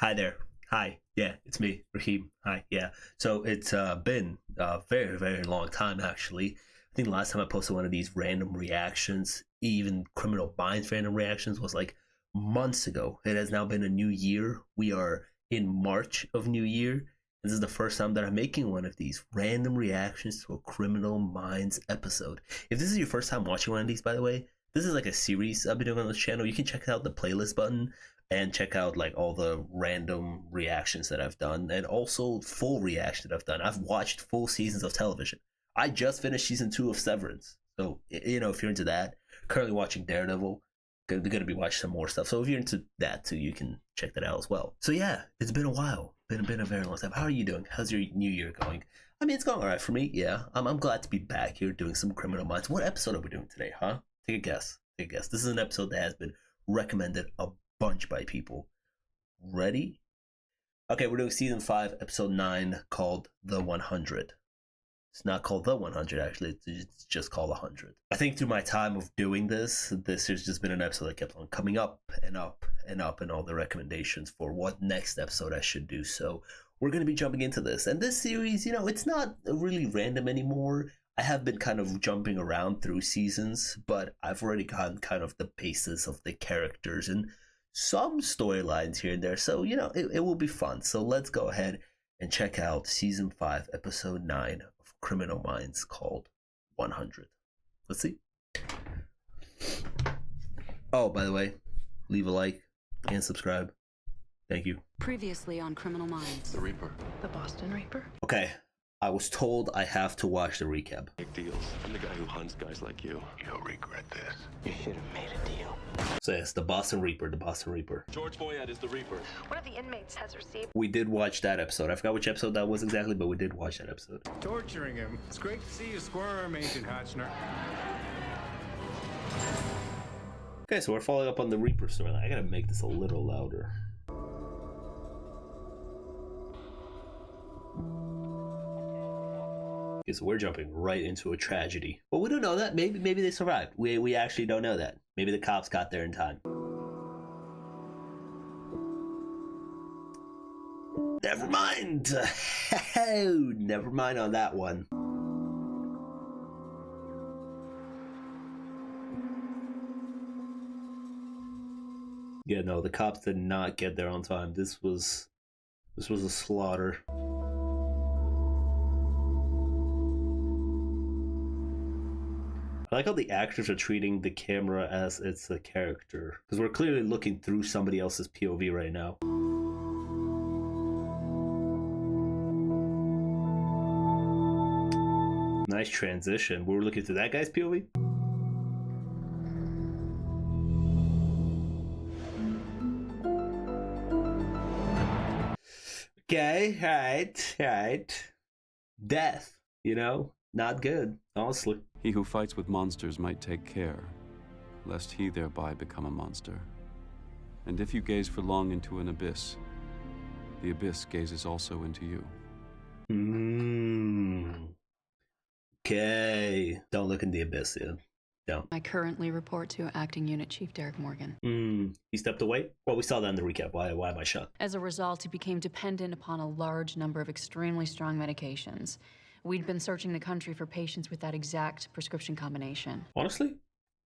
Hi there. Hi. Yeah, it's me, Raheem. Hi. Yeah. So it's been a very, very long time, actually. I think the last time I posted one of these random reactions, even Criminal Minds random reactions, was like months ago. It has now been a new year. We are in March of New Year. This is the first time that I'm making one of these random reactions to a Criminal Minds episode. If this is your first time watching one of these, by the way, this is like a series I've been doing on this channel. You can check out the playlist button and check out like all the random reactions that I've done, and also full reactions that I've done. I've watched full seasons of television. I just finished season 2 of Severance. So, you know, if you're into that, currently watching Daredevil, gonna be watching some more stuff. So if you're into that too, you can check that out as well. So yeah, it's been a while. Been a very long time. How are you doing? How's your new year going? I mean, it's going all right for me. Yeah, I'm glad to be back here doing some Criminal Minds. What episode are we doing today, huh? Take a guess. Take a guess. This is an episode that has been recommended a bunch by people. Ready? Okay, we're doing season 5, episode 9, called The 100. It's not called The 100, actually. It's just called 100. I think through my time of doing this has just been an episode that kept on coming up and up and up in all the recommendations for what next episode I should do. So we're going to be jumping into this. And this series, you know, it's not really random anymore. I have been kind of jumping around through seasons, but I've already gotten kind of the basis of the characters and some storylines here and there. So, you know, it will be fun. So let's go ahead and check out season 5, episode 9 of Criminal Minds, called 100. Let's see. Oh, by the way, leave a like and subscribe. Thank you. Previously on Criminal Minds. The Reaper. The Boston Reaper? Okay, I was told I have to watch the recap. Big deals. I'm the guy who hunts guys like you. You'll regret this. You should have made a deal. So yes, the Boston Reaper, George Boyette is the Reaper. One of the inmates has received. We did watch that episode. I forgot which episode that was exactly, but we did watch that episode. Torturing him. It's great to see you squirm, Agent Hotchner. Okay, so we're following up on the Reaper storyline. I gotta make this a little louder. Okay, so we're jumping right into a tragedy. But we don't know that. Maybe they survived. We actually don't know that. Maybe the cops got there in time. Never mind. Never mind on that one. Yeah, no, the cops did not get there on time. This was a slaughter. I like how the actors are treating the camera as it's a character, because we're clearly looking through somebody else's POV right now. Nice transition. We're looking through that guy's POV. Okay, right. Death, you know, not good, honestly. He who fights with monsters might take care, lest he thereby become a monster. And if you gaze for long into an abyss, the abyss gazes also into you. Okay. Don't look in the abyss, yeah. Don't. I currently report to Acting Unit Chief Derek Morgan. He stepped away? Well, we saw that in the recap. Why am I shocked? As a result, he became dependent upon a large number of extremely strong medications. We'd been searching the country for patients with that exact prescription combination. Honestly,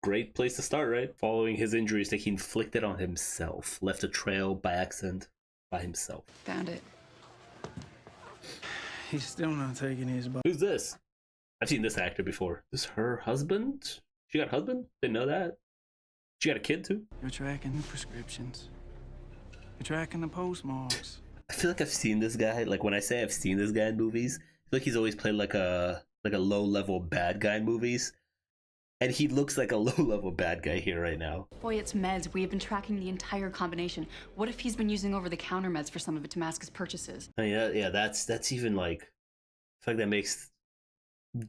great place to start, right? Following his injuries that he inflicted on himself. Left a trail by accident by himself. Found it. He's still not taking his body. Who's this? I've seen this actor before. This her husband? She got a husband? Didn't know that. She got a kid too? You're tracking the prescriptions. You're tracking the postmarks. I feel like I've seen this guy. Like when I say I've seen this guy in movies, I feel like he's always played like a low-level bad guy in movies. And he looks like a low-level bad guy here right now. Boy, it's meds. We have been tracking the entire combination. What if he's been using over-the-counter meds for some of Damascus purchases? I mean, yeah, that's even like, I feel like that makes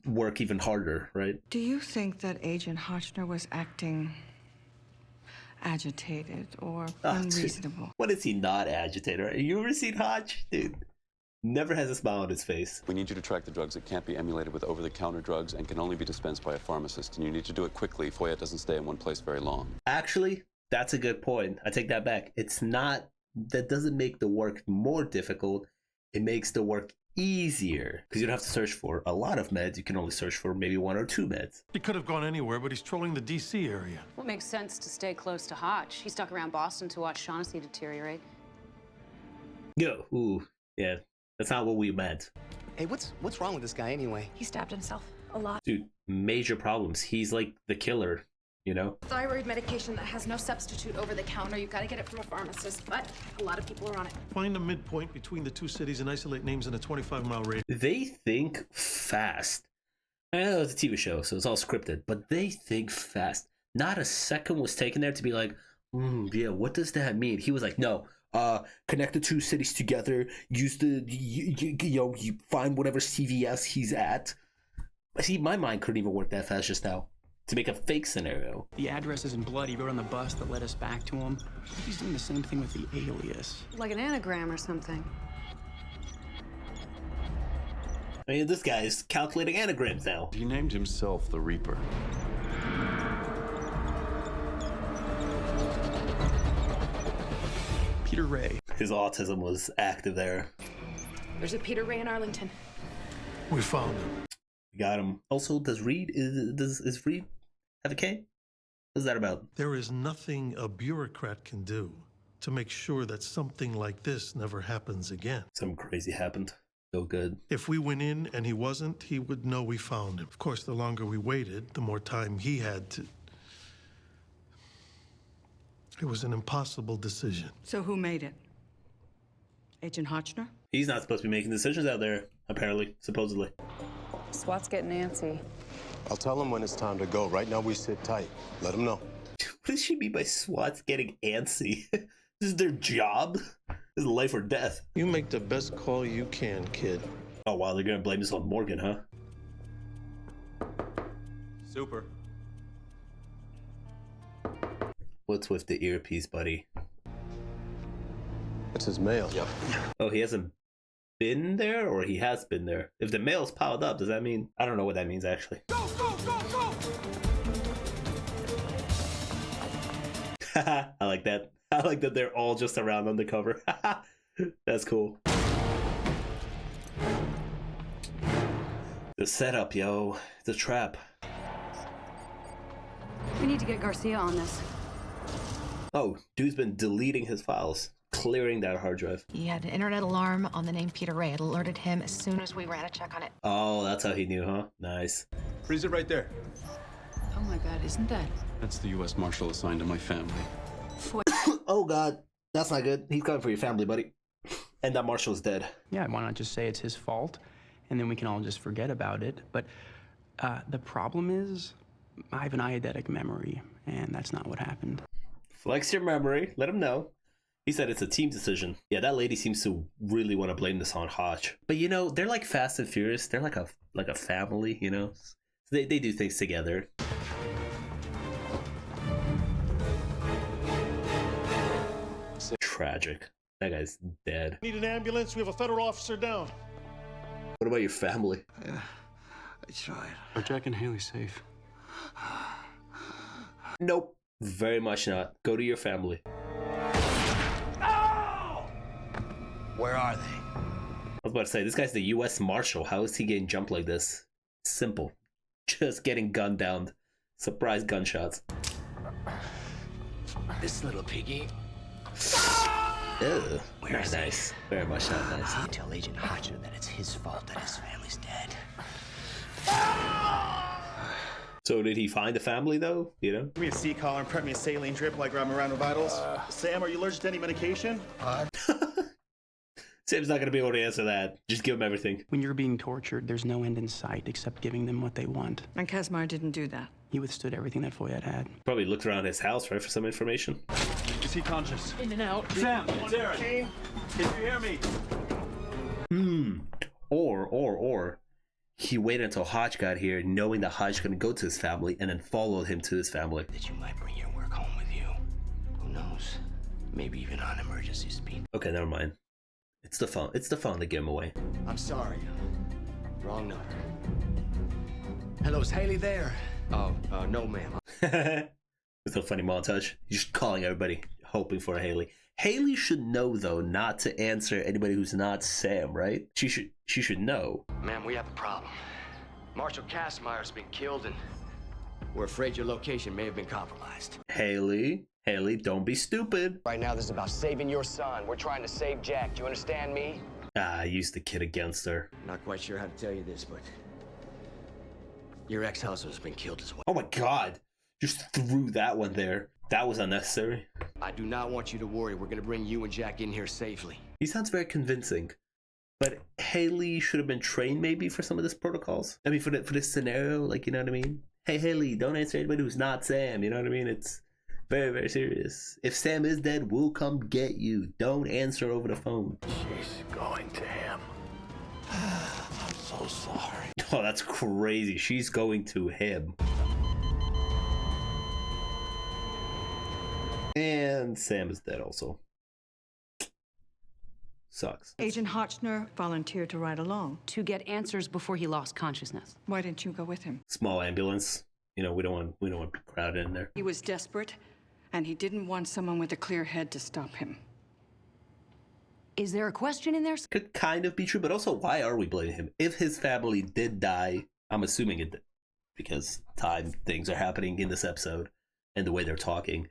work even harder, right? Do you think that Agent Hotchner was acting agitated or unreasonable? Dude, what is he not agitated? You ever seen Hotch? Dude, never has a smile on his face. We need you to track the drugs that can't be emulated with over-the-counter drugs and can only be dispensed by a pharmacist. And you need to do it quickly. Foyette doesn't stay in one place very long. Actually, that's a good point. I take that back. It's not that doesn't make the work more difficult. It makes the work easier because you don't have to search for a lot of meds. You can only search for maybe 1 or 2 meds. He could have gone anywhere, but he's trolling the D.C. area. Well, it makes sense to stay close to Hotch. He stuck around Boston to watch Shaughnessy deteriorate. Ooh, yeah, that's not what we meant. Hey, what's wrong with this guy anyway? He stabbed himself a lot. Dude, major problems. He's like the killer, you know? Thyroid medication that has no substitute over the counter. You've got to get it from a pharmacist, but a lot of people are on it. Find a midpoint between the 2 cities and isolate names in a 25-mile radius. They think fast. I know it's a TV show, so it's all scripted, but they think fast. Not a second was taken there to be like, yeah, what does that mean? He was like, no, connect the 2 cities together, use the, you find whatever CVS he's at. See, my mind couldn't even work that fast just now to make a fake scenario. The address is in blood he wrote on the bus that led us back to him. He's doing the same thing with the alias. Like an anagram or something. I mean, this guy's calculating anagrams now. He named himself the Reaper. Peter Ray. His autism was active there. There's a Peter Ray in Arlington. We found him. We got him. Also, does Reed have a K? What's that about? There is nothing a bureaucrat can do to make sure that something like this never happens again. Something crazy happened. So good. If we went in and he wasn't, he would know we found him. Of course, the longer we waited, the more time he had to... It was an impossible decision. So who made it? Agent Hotchner? He's not supposed to be making decisions out there, apparently, supposedly. SWAT's getting antsy. I'll tell him when it's time to go. Right now, we sit tight. Let him know. What does she mean by SWAT's getting antsy? This is their job? This is life or death. You make the best call you can, kid. Oh, wow, they're gonna blame this on Morgan, huh? Super. What's with the earpiece, buddy? That's his mail. Yep. Oh, he hasn't been there, or he has been there? If the mail's piled up, does that mean... I don't know what that means, actually. Go, go, go, go! Haha, I like that. I like that they're all just around undercover. That's cool. The setup, yo. It's a trap. We need to get Garcia on this. Oh, dude's been deleting his files. Clearing that hard drive. He had an internet alarm on the name Peter Ray. It alerted him as soon as we ran a check on it. Oh, that's how he knew, huh? Nice. Freeze it right there. Oh my God, isn't that? That's the U.S. Marshal assigned to my family. Oh God, that's not good. He's coming for your family, buddy. And that marshal's dead. Yeah, why not just say it's his fault, and then we can all just forget about it. But the problem is, I have an eidetic memory, and that's not what happened. Flex your memory. Let him know. He said it's a team decision. Yeah, that lady seems to really want to blame this on Hotch. But you know, they're like Fast and Furious. They're like a family, you know? They do things together. Tragic. That guy's dead. Need an ambulance? We have a federal officer down. What about your family? Yeah, I tried. Are Jack and Haley safe? Nope. Very much not. Go to your family. Where are they? I was about to say, this guy's the U.S. Marshal. How is he getting jumped like this? Simple. Just getting gunned down. Surprise gunshots. This little piggy. Ew. Where Not is he? nice. Very much not nice. You tell Agent Hotchner that it's his fault that his family's dead. So did he find a family though? You know? Give me a C-collar and prep me a saline drip like Ramirano Vitals. Sam, are you allergic to any medication? Sam's not gonna be able to answer that. Just give him everything. When you're being tortured, there's no end in sight except giving them what they want. And Kazmar didn't do that. He withstood everything that Foyet had. Probably looked around his house, right, for some information. Is he conscious? In and out. Sam, it's Aaron. Can you hear me? Or he waited until Hodge got here, knowing that Hodge couldn't go to his family, and then followed him to his family. That you might bring your work home with you. Who knows? Maybe even on emergency speed. Okay, never mind. It's the phone. It's the phone that gave him away. I'm sorry. Wrong number. Hello, is Haley there? Oh, no, ma'am. It's a funny montage. He's just calling everybody, hoping for a Haley. Haley should know though not to answer anybody who's not Sam, right? She should know. Ma'am, we have a problem. Marshal Kastmeyer's been killed, and we're afraid your location may have been compromised. Haley, don't be stupid. Right now, this is about saving your son. We're trying to save Jack. Do you understand me? I used the kid against her. Not quite sure how to tell you this, but your ex-husband's been killed as well. Oh my God. Just threw that one there. That was unnecessary. I do not want you to worry. We're going to bring you and Jack in here safely. He sounds very convincing. But Haley should have been trained maybe for some of this protocols. I mean, for this scenario, like, you know what I mean? Hey, Haley, don't answer anybody who's not Sam. You know what I mean? It's very, very serious. If Sam is dead, we'll come get you. Don't answer over the phone. She's going to him. I'm so sorry. Oh, that's crazy. She's going to him. And Sam is dead also. Sucks. Agent Hotchner volunteered to ride along. To get answers before he lost consciousness. Why didn't you go with him? Small ambulance. You know, we don't want to be crowded in there. He was desperate, and he didn't want someone with a clear head to stop him. Is there a question in there? Could kind of be true, but also why are we blaming him? If his family did die, I'm assuming it did, because time things are happening in this episode and the way they're talking.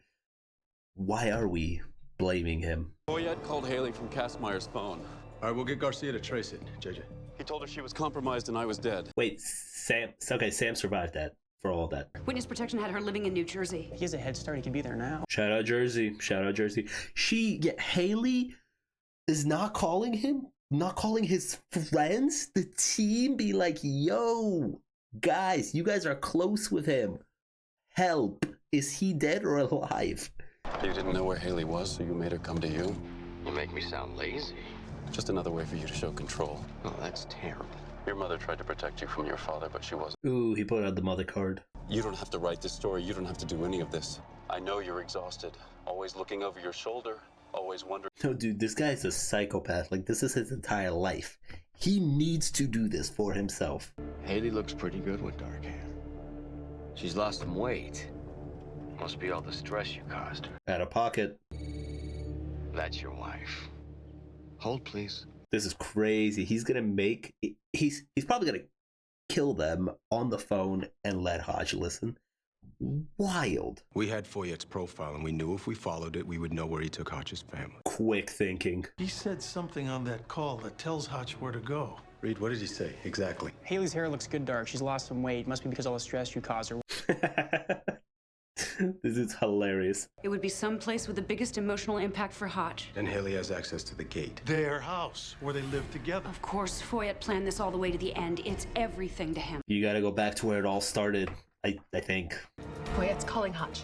Why are we blaming him? Boyette called Haley from Kastmeyer's phone. All right, we'll get Garcia to trace it, JJ. He told her she was compromised and I was dead. Wait, Sam survived that, for all that. Witness protection had her living in New Jersey. He has a head start. He could be there now. Shout out Jersey. Haley is not calling him, not calling his friends, the team, be like, yo, guys, you guys are close with him. Help. Is he dead or alive? You didn't know where Haley was, so you made her come to you? You make me sound lazy. Just another way for you to show control. Oh, that's terrible. Your mother tried to protect you from your father, but she wasn't. Ooh, he put out the mother card. You don't have to write this story. You don't have to do any of this. I know you're exhausted. Always looking over your shoulder. Always wondering. No, dude, this guy's a psychopath. Like, this is his entire life. He needs to do this for himself. Haley looks pretty good with dark hair. She's lost some weight. Must be all the stress you caused her. Out of pocket. That's your wife. Hold, please. This is crazy. He's probably gonna kill them on the phone and let Hodge listen. Wild. We had Foyette's profile, and we knew if we followed it, we would know where he took Hodge's family. Quick thinking. He said something on that call that tells Hodge where to go. Reed, what did he say exactly? Haley's hair looks good dark. She's lost some weight. Must be because of all the stress you caused her. This is hilarious. It would be someplace with the biggest emotional impact for Hodge. And Haley has access to the gate. Their house, where they live together. Of course, Foyette planned this all the way to the end. It's everything to him. You gotta go back to where it all started, I think. Foyette's calling Hodge.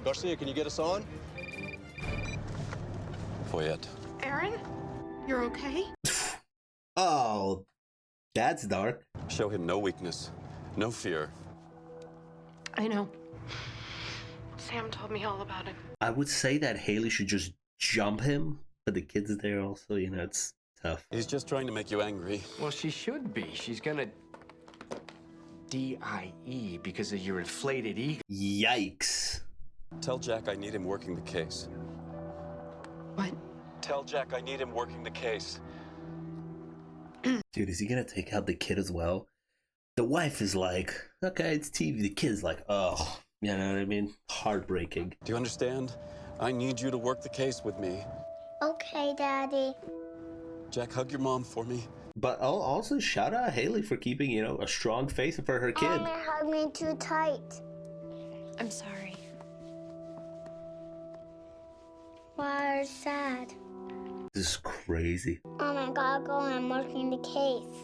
Garcia, can you get us on? Foyette. Aaron? You're okay? Oh, that's dark. Show him no weakness, no fear. I know. Sam told me all about it. I would say that Haley should just jump him, but the kid's there also, you know, it's tough. He's just trying to make you angry. Well, she should be. She's gonna DIE because of your inflated ego. Yikes. Tell Jack I need him working the case. What? Tell Jack I need him working the case. Dude, is he gonna take out the kid as well? The wife is like, okay, it's TV. The kid's like, oh, you know what I mean? Heartbreaking. Do you understand? I need you to work the case with me. Okay, Daddy. Jack, hug your mom for me. But also shout out Haley for keeping, you know, a strong face for her kid. Mommy hugged me too tight. I'm sorry. Why are you sad? This is crazy. Oh my God, go on, I'm working the case.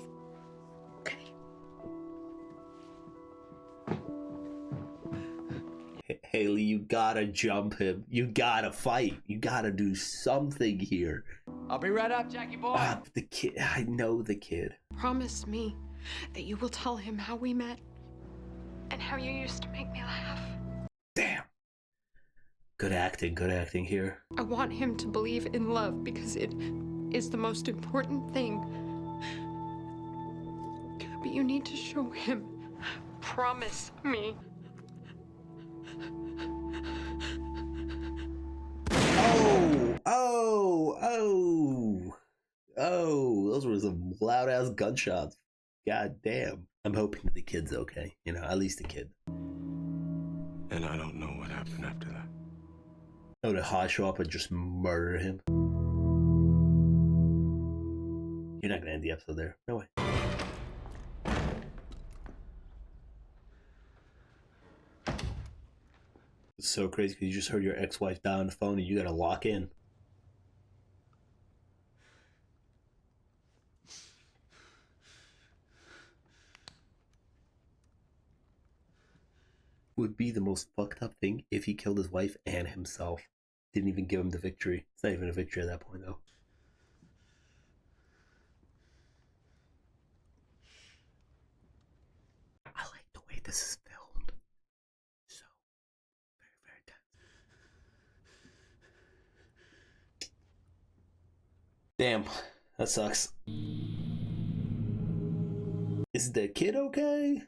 Haley, you gotta jump him. You gotta fight. You gotta do something here. I'll be right up, Jackie boy. The kid, I know the kid. Promise me that you will tell him how we met and how you used to make me laugh. Damn. Good acting here. I want him to believe in love because it is the most important thing. But you need to show him. Promise me. Oh, those were some loud ass gunshots. God damn. I'm hoping that the kid's okay. You know, at least the kid. And I don't know what happened after that. Oh, did Hodge show up and just murder him? You're not gonna end the episode there. No way. It's so crazy because you just heard your ex-wife die on the phone and you gotta lock in. Would be the most fucked up thing if he killed his wife and himself. Didn't even give him the victory. It's not even a victory at that point, though. I like the way this is filmed. So, very, very tense. Damn, that sucks. Is the kid okay?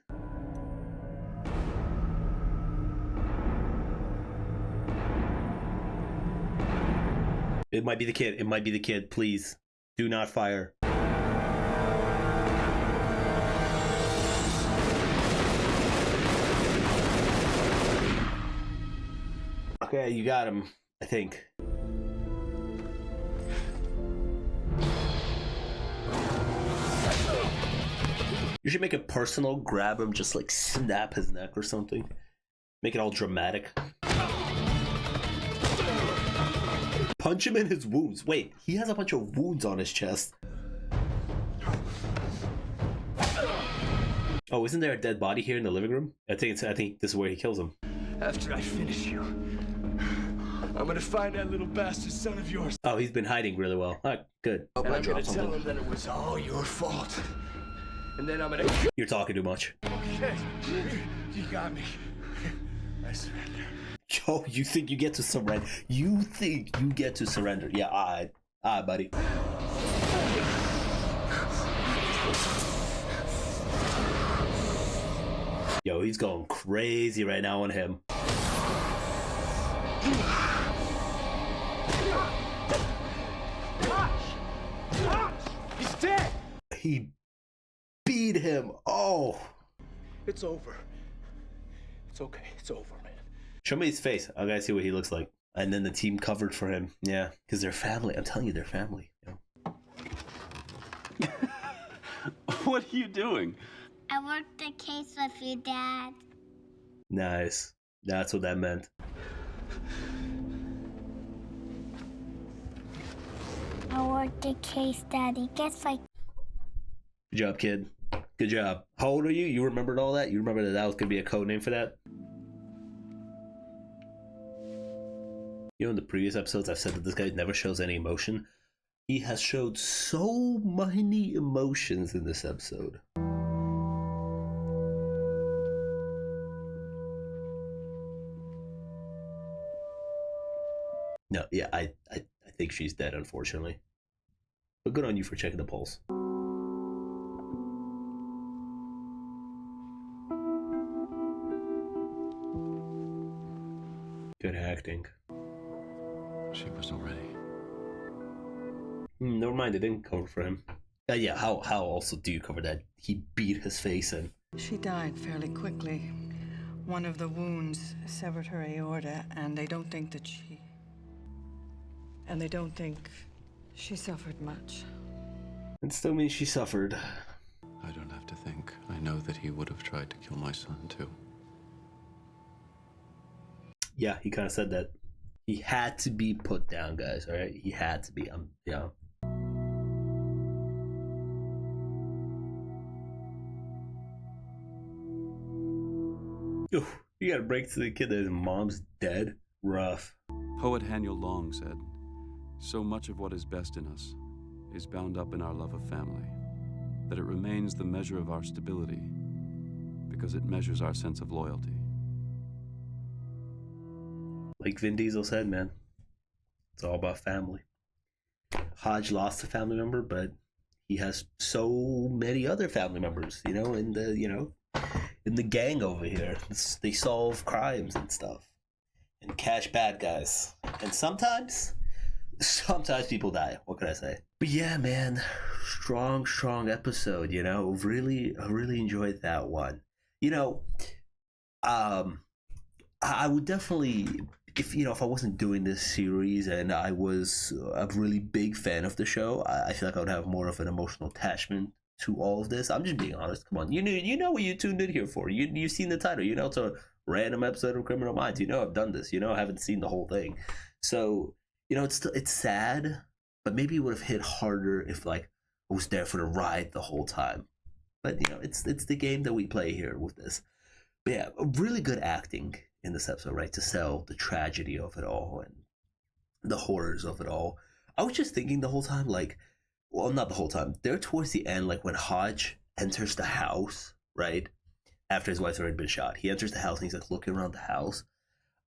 It might be the kid. It might be the kid. Please, do not fire. Okay, you got him, I think. You should make it personal. Grab him, just like snap his neck or something. Make it all dramatic. Punch him in his wounds. Wait, he has a bunch of wounds on his chest. Oh, isn't there a dead body here in the living room? I think this is where he kills him. After I finish you, I'm gonna find that little bastard son of yours. Oh, he's been hiding really well. All right, good. And I'm gonna tell him that it was all your fault. And then I'm gonna... You're talking too much. Okay, you got me. I surrender. Yo, you think you get to surrender? You think you get to surrender? Yeah, alright, buddy. Yo, he's going crazy right now on him. He's dead. He beat him. Oh, it's over. It's okay. It's over, man. Show me his face. I gotta see what he looks like. And then the team covered for him. Yeah, because they're family. I'm telling you, they're family. You know? What are you doing? I worked the case with you, Dad. Nice. That's what that meant. I worked the case, Daddy. Guess like... Good job, kid. Good job. How old are you? You remembered all that? You remember that that was gonna be a code name for that? You know, in the previous episodes, I've said that this guy never shows any emotion. He has showed so many emotions in this episode. No, yeah, I think she's dead, unfortunately. But good on you for checking the pulse. Good acting. She wasn't ready. Never mind, I didn't cover for him. Yeah, how also do you cover that? He beat his face in. She died fairly quickly. One of the wounds severed her aorta, and they don't think that she... And they don't think she suffered much. It still means she suffered. I don't have to think. I know that he would have tried to kill my son, too. Yeah, he kind of said that. He had to be put down, guys, alright? He had to be. Yeah. Oof, you gotta break to the kid that his mom's dead. Rough. Poet Haniel Long said, "So much of what is best in us is bound up in our love of family, that it remains the measure of our stability, because it measures our sense of loyalty." Like Vin Diesel said, man, it's all about family. Hodge lost a family member, but he has so many other family members, you know, in the gang over here. They solve crimes and stuff and catch bad guys. And sometimes sometimes people die. What can I say? But yeah, man, strong episode. You know, I really enjoyed that one. You know, I would definitely, if I wasn't doing this series and I was a really big fan of the show, I feel like I would have more of an emotional attachment to all of this. I'm just being honest. Come on, you know what you tuned in here for. You've seen the title. You know it's a random episode of Criminal Minds. You know I've done this. You know I haven't seen the whole thing. So it's sad, but maybe it would have hit harder if like I was there for the ride the whole time. But it's the game that we play here with this. But yeah, really good acting in this episode, right? To sell the tragedy of it all and the horrors of it all. I was just thinking the whole time, like, well, not the whole time. There towards the end, like when Hodge enters the house, right? After his wife's already been shot, he enters the house and he's like looking around the house.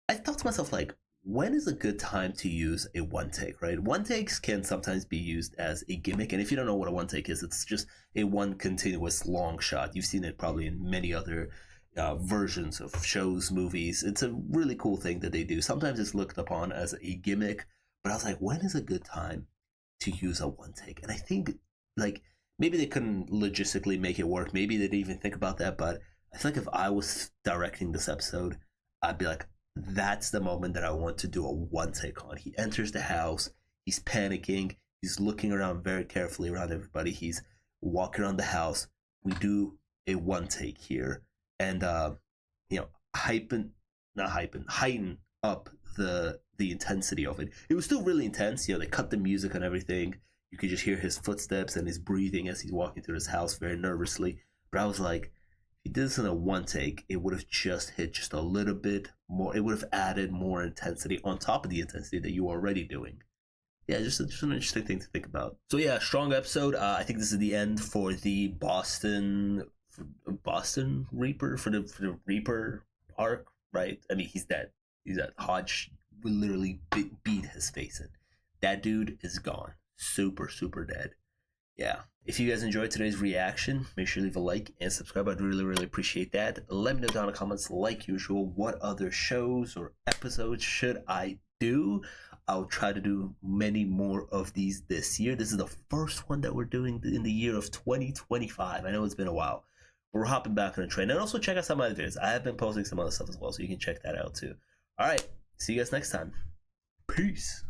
I thought to myself, like, when is a good time to use a one take, right? One takes can sometimes be used as a gimmick. And if you don't know what a one take is, it's just a one continuous long shot. You've seen it probably in many other versions of shows, movies. It's a really cool thing that they do. Sometimes it's looked upon as a gimmick, but I was like, when is a good time to use a one take? And I think, like, maybe they couldn't logistically make it work. Maybe they didn't even think about that, but I feel like if I was directing this episode, I'd be like, that's the moment that I want to do a one take on. He enters the house, he's panicking, he's looking around very carefully around everybody, he's walking around the house. We do a one take here and heighten up the intensity of it. It was still really intense. They cut the music and everything. You could just hear his footsteps and his breathing as he's walking through his house very nervously. But I was like, if he did this in a one take, it would have just hit just a little bit more. It would have added more intensity on top of the intensity that you were already doing. Yeah, just an interesting thing to think about. So yeah, strong episode. I think this is the end for the Boston Reaper, for the Reaper arc, right? I mean, he's dead. Hodge literally beat his face in. That dude is gone. Super dead. Yeah. If you guys enjoyed today's reaction, make sure you leave a like and subscribe. I'd really appreciate that. Let me know down in the comments, like usual, what other shows or episodes should I do. I'll try to do many more of these this year. This is the first one that we're doing in the year of 2025. I know it's been a while. We're hopping back on the train. And also check out some other videos. I have been posting some other stuff as well, so you can check that out too. All right. See you guys next time. Peace.